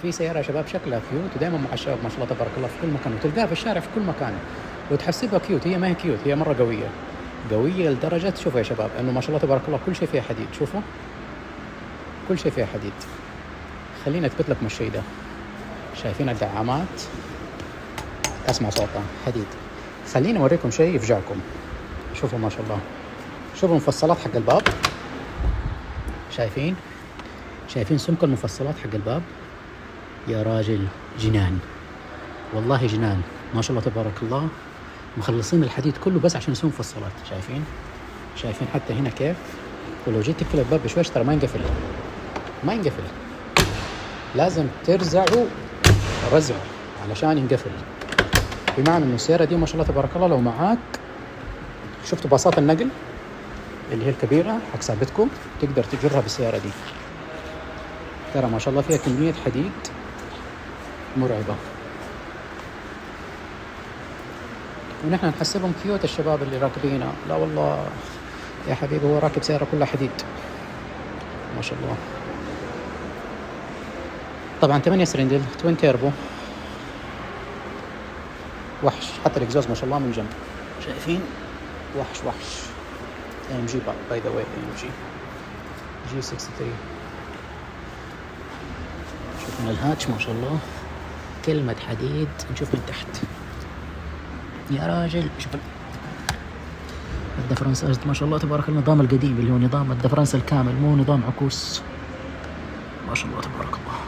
في سيارة يا شباب شكلها كيوت ودائما مع الشباب ما شاء الله تبارك الله في كل مكان، وتلقاها في الشارع في كل مكان وتحسبها كيوت. هي ما هي كيوت، هي مرة قوية، قوية لدرجة شوفوا يا شباب انه ما شاء الله تبارك الله كل شيء فيها حديد. شوفوا كل شيء فيها حديد. خليني اثبت لكم الشيء ده. شايفين الدعامات؟ اسمع صوتها حديد. خليني اوريكم شيء يفجعكم. شوفوا ما شاء الله، شوفوا المفصلات حق الباب. شايفين سمك المفصلات حق الباب؟ يا راجل جنان، والله جنان ما شاء الله تبارك الله. مخلصين الحديد كله بس عشان يسوون مفصلات. شايفين حتى هنا كيف؟ ولو جيت تقفل الباب بشويش ترى ما ينقفل، لازم ترزعه رزع علشان ينقفل. بمعنى انه السيارة دي ما شاء الله تبارك الله لو معاك، شفتوا باصات النقل اللي هي الكبيرة حق صاحبتكم، تقدر تجرها بالسيارة دي. ترى ما شاء الله فيها كمية حديد مرعبة، ونحن نحسبهم كيوت الشباب اللي راكبينها. لا والله يا حبيبي، هو راكب سيارة كلها حديد ما شاء الله. طبعا 8 سرندل توين تيربو، وحش. حتى الاكزوز ما شاء الله من جنب شايفين؟ وحش AMG باي ذا واي، AMG G63. شوف من الهاتش ما شاء الله كلمة حديد. نشوف من تحت يا راجل. شوف الدفرنس ما شاء الله تبارك النظام القديم اللي هو نظام الدفرنس الكامل، مو نظام عكوس. ما شاء الله تبارك الله.